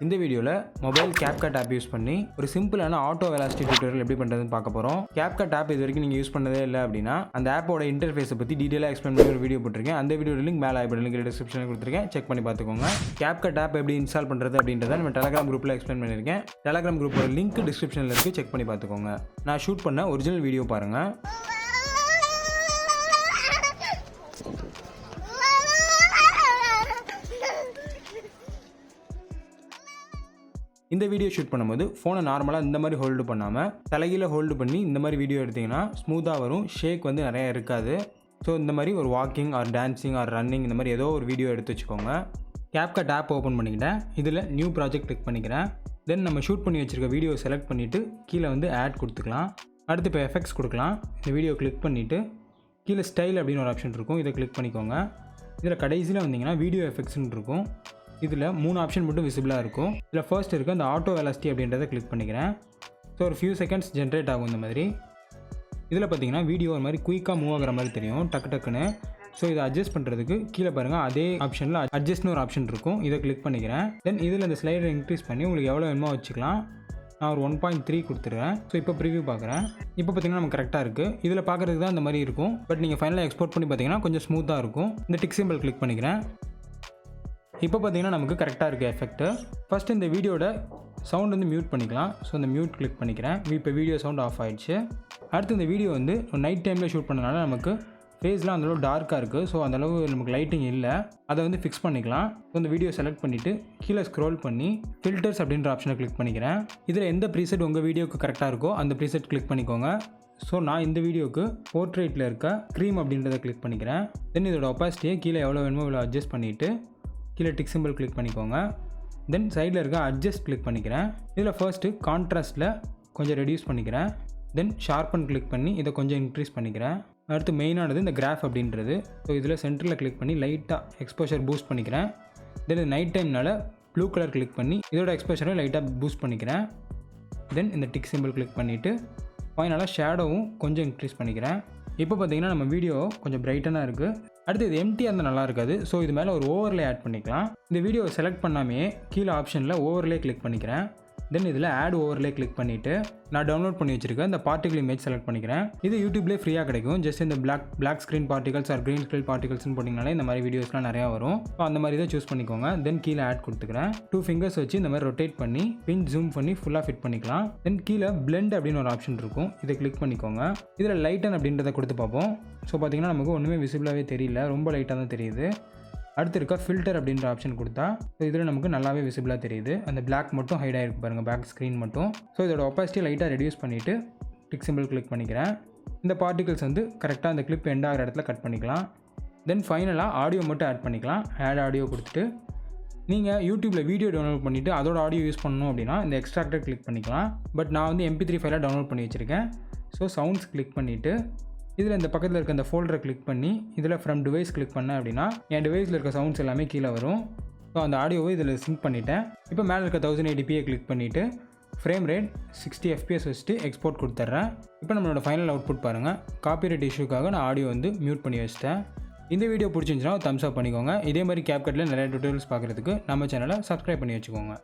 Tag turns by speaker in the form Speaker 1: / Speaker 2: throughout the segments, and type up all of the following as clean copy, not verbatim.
Speaker 1: இந்த வீடியோவில் mobile Capcut app use பண்ணி ஒரு சிம்பிளான ஆட்டோ வெலாசிட்டி டியூட்டோரியல் எப்படி பண்ணுறதுன்னு பார்க்க போகிறோம். Capcut ஆப் இது வரைக்கும் நீங்கள் யூஸ் பண்ணதே இல்லை அப்படின்னா அந்த ஆப்போட இன்டர்ஃபேஸை பற்றி டீட்டெயிலாக எக்ஸ்பிளைன் பண்ணி ஒரு வீடியோ போட்டிருக்கேன். அந்த வீடியோ லிங்க் மேலே ஐ லிங்க் டிஸ்கிரிப்ஷனில் கொடுத்துருக்கேன், செக் பண்ணி பார்த்துக்கோங்க. Capcut ஆப் எப்படி இன்ஸ்டால் பண்ணுறது அப்படின்றத நம்ம டெலகிராம் குரூப்பில் எக்ஸ்பிளைன் பண்ணியிருக்கேன். டெலகிராம் குரூப்போட லிங்க் டிஸ்கிரிப்ஷனில் இருக்குது, செக் பண்ணி பார்த்துக்கோங்க. நான் ஷூட் பண்ண ஒரிஜினல் வீடியோ பாருங்கள். இந்த வீடியோ ஷூட் பண்ணும்போது ஃபோனை நார்மலாக இந்த மாதிரி ஹோல்டு பண்ணாமல் தலைகீழ ஹோல்டு பண்ணி இந்த மாதிரி வீடியோ எடுத்திங்கன்னா ஸ்மூத்தாக வரும், ஷேக் வந்து நிறையா இருக்காது. ஸோ இந்த மாதிரி ஒரு walking or dancing are running இந்த மாதிரி ஏதோ ஒரு வீடியோ எடுத்து வச்சுக்கோங்க. Capcut ஆப் ஓப்பன் பண்ணிக்கிட்டேன். இதில் நியூ ப்ராஜெக்ட் கிளிக் பண்ணிக்கிறேன். தென் நம்ம ஷூட் பண்ணி வச்சுருக்க வீடியோ செலக்ட் பண்ணிவிட்டு கீழே வந்து ஆட் கொடுத்துக்கலாம். அடுத்து இப்போ எஃபெக்ட்ஸ் கொடுக்கலாம். இந்த வீடியோ கிளிக் பண்ணிவிட்டு கீழே ஸ்டைல் அப்படின்னு ஒரு ஆப்ஷன் இருக்கும், இதை கிளிக் பண்ணிக்கோங்க. இதில் கடைசியில் வந்தீங்கன்னா வீடியோ எஃபெக்ட்ஸ்னு இருக்கும். இதில் 3 ஆப்ஷன் மட்டும் விசிபிளாக இருக்கும். இதில் ஃபர்ஸ்ட் இருக்க அந்த ஆட்டோ வெலாசிட்டி அப்படின்றத கிளிக் பண்ணிக்கிறேன். ஸோ ஒரு ஃபியூ செகண்ட்ஸ் ஜென்ரேட் ஆகும் இந்த மாதிரி. இதில் பார்த்தீங்கன்னா வீடியோ ஒரு மாதிரி குயிக்காக மூவ் ஆகிற மாதிரி தெரியும், டக்குன்னு. ஸோ இதை அட்ஜஸ்ட் பண்ணுறதுக்கு கீழே பாருங்கள், அதே ஆப்ஷனில் அட்ஜஸ்ட்னு ஒரு ஆப்ஷன் இருக்கும், இதை கிளிக் பண்ணிக்கிறேன். தென் இதில் இந்த ஸ்லைடரை இன்க்ரீஸ் பண்ணி உங்களுக்கு எவ்வளோ வேணுமோ வச்சுக்கலாம். நான் ஒரு 1.3 கொடுத்துருவேன். ஸோ இப்போ ப்ரிவியூ பார்க்குறேன். இப்போ பார்த்தீங்கன்னா நம்ம கரெக்டாக இருக்குது. இதில் பார்க்குறதுக்கு தான் இந்த மாதிரி இருக்கும், பட் நீங்கள் ஃபைனலாக எக்ஸ்போர்ட் பண்ணி பார்த்தீங்கன்னா கொஞ்சம் ஸ்மூத்தாக இருக்கும். இந்த டிக் சிம்பிள் கிளிக் பண்ணிக்கிறேன். இப்போ பார்த்தீங்கன்னா நமக்கு கரெக்டாக இருக்குது எஃபெக்ட்டு. ஃபஸ்ட்டு இந்த வீடியோட சவுண்ட் வந்து மியூட் பண்ணிக்கலாம். ஸோ இந்த மியூட் கிளிக் பண்ணிக்கிறேன். இப்போ வீடியோ சவுண்ட் ஆஃப் ஆகிடுச்சு. அடுத்து இந்த வீடியோ வந்து நைட் டைமில் ஷூட் பண்ணனால நமக்கு ஃபேஸ்லாம் அந்தளவு டார்க்காக இருக்குது. ஸோ அந்தளவு நமக்கு லைட்டிங் இல்லை, அதை வந்து ஃபிக்ஸ் பண்ணிக்கலாம். ஸோ இந்த வீடியோ செலக்ட் பண்ணிவிட்டு கீழே ஸ்க்ரோல் பண்ணி ஃபில்டர்ஸ் அப்படின்ற ஆப்ஷனை கிளிக் பண்ணிக்கிறேன். இதில் எந்த ப்ரீசெட் உங்கள் வீடியோக்கு கரெக்டாக இருக்கோ அந்த ப்ரீசெட் கிளிக் பண்ணிக்கோங்க. ஸோ நான் இந்த வீடியோக்கு போர்ட்ரேட்டில் இருக்க க்ரீம் அப்படின்றத கிளிக் பண்ணிக்கிறேன். தென் இதோட ஒப்பாசிட்டியை கீழே எவ்வளோ வேணுமோ இவ்வளோ அட்ஜஸ்ட் பண்ணிவிட்டு கீழே டிக் சிம்பிள் கிளிக் பண்ணிக்கோங்க. தென் சைடில் இருக்க அட்ஜஸ்ட் கிளிக் பண்ணிக்கிறேன். இதில் ஃபர்ஸ்ட்டு கான்ட்ராஸ்ட்டில் கொஞ்சம் ரெடியூஸ் பண்ணிக்கிறேன். தென் ஷார்ப்பன் கிளிக் பண்ணி இதை கொஞ்சம் இன்க்ரீஸ் பண்ணிக்கிறேன். அடுத்து மெயினானது இந்த கிராஃப் அப்படின்றது. ஸோ இதில் சென்டரில் கிளிக் பண்ணி லைட்டாக எக்ஸ்போஷர் பூஸ்ட் பண்ணிக்கிறேன். தென் இது நைட் டைம்னால ப்ளூ கலர் கிளிக் பண்ணி இதோட எக்ஸ்போஷரை லைட்டாக பூஸ்ட் பண்ணிக்கிறேன். தென் இந்த டிக் சிம்பிள் கிளிக் பண்ணிவிட்டு ஃபைனலாக ஷேடோவும் கொஞ்சம் இன்க்ரீஸ் பண்ணிக்கிறேன். இப்போ பார்த்தீங்கன்னா நம்ம வீடியோ கொஞ்சம் பிரைட்டனாக இருக்குது. அடுத்து இது எம்டியாக இருந்தால் நல்லா இருக்காது. ஸோ இது மேலே ஒரு ஓவர்லே ஆட் பண்ணிக்கலாம். இந்த வீடியோவை செலக்ட் பண்ணாமே கீழே ஆப்ஷனில் ஓவர்லே கிளிக் பண்ணிக்கிறேன். தென் இதில் ஆட் ஓவர்லே கிளிக் பண்ணிவிட்டு நான் டவுன்லோட் பண்ணி வச்சுருக்கேன் இந்த பார்ட்டிகல் இமேஜ் செலக்ட் பண்ணிக்கிறேன். இது யூடியூப்லேயே ஃப்ரீயாக கிடைக்கும். ஜஸ்ட் இந்த black screen particles or green screen பார்ட்டிகல்ஸ்னு போட்டிங்கனாலே இந்த மாதிரி வீடியோஸ்லாம் நிறையா வரும். ஸோ அந்த மாதிரி தான் சூஸ் பண்ணிக்கோங்க. தென் கீழே ஆட் கொடுத்துக்கிறேன். 2 ஃபிங்கர்ஸ் வச்சு இந்த மாதிரி ரொட்டேட் பண்ணி பின் ஜூம் பண்ணி ஃபுல்லாக ஃபிட் பண்ணிக்கலாம். தென் கீழே பிளெண்ட் அப்படின்னு ஒரு ஆப்ஷன் இருக்கும், இதை கிளிக் பண்ணிக்கோங்க. இதில் லைட்டன் அப்படின்றத கொடுத்து பார்ப்போம். ஸோ பார்த்தீங்கன்னா நமக்கு ஒன்றுமே விசிபிளாகவே தெரியல, ரொம்ப லைட்டாக தான் தெரியுது. அடுத்து இருக்க ஃபில்டர் அப்படின்ற ஆப்ஷன் கொடுத்தா ஸோ இதில் நமக்கு நல்லாவே விசிபிளாக தெரியுது. அந்த பிளாக் மட்டும் ஹைட் ஆகிருக்கு பாருங்கள், பேக் ஸ்க்ரீன் மட்டும். ஸோ இதோட ஒப்பாசிட்டி லைட்டாக ரெடியூஸ் பண்ணிவிட்டு டிக் சிம்பிள் கிளிக் பண்ணிக்கிறேன். இந்த பார்ட்டிகல்ஸ் வந்து கரெக்டாக அந்த கிளிப் எண்ட் ஆகிற இடத்துல கட் பண்ணிக்கலாம். தென் ஃபைனலாக ஆடியோ மட்டும் ஆட் பண்ணிக்கலாம். ஆட் ஆடியோ கொடுத்துட்டு நீங்கள் யூடியூப்பில் வீடியோ டவுன்லோட் பண்ணிவிட்டு அதோட ஆடியோ யூஸ் பண்ணணும் அப்படின்னா இந்த எக்ஸ்ட்ராக்டர் கிளிக் பண்ணிக்கலாம். பட் நான் வந்து MP3 ஃபைலாக டவுன்லோட் பண்ணி வச்சுருக்கேன். ஸோ சவுண்ட்ஸ் கிளிக் பண்ணிவிட்டு இதில் இந்த பக்கத்தில் இருக்க இந்த ஃபோல்டரை கிளிக் பண்ணி இதில் ஃப்ரம் டிவைஸ் கிளிக் பண்ணேன் அப்படின்னா என் டிவைஸில் இருக்க சவுண்ட்ஸ் எல்லாமே கீழே வரும். ஸோ அந்த ஆடியோவை இதில் சிங்க் பண்ணிவிட்டேன். இப்போ மேலே இருக்க 1080p கிளிக் பண்ணிவிட்டு ஃப்ரேம் ரேட் 60 FPS வச்சுட்டு எக்ஸ்போர்ட் கொடுத்துட்றேன். இப்போ நம்மளோட ஃபைனல் அவுட்புட் பாருங்கள். காப்பிரைட் இஷ்யூக்காக நான் ஆடியோ வந்து மியூட் பண்ணி வச்சிட்டேன். இந்த வீடியோ பிடிச்சிருந்துச்சுன்னா தம்ஸ் அப் பண்ணிக்கோங்க. இதே மாதிரி Capcutல நிறைய டுட்டோரியல்ஸ் பார்க்குறதுக்கு நம்ம சேனலை சப்ஸ்கிரைப் பண்ணி வச்சுக்கோங்க.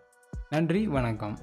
Speaker 1: நன்றி, வணக்கம்.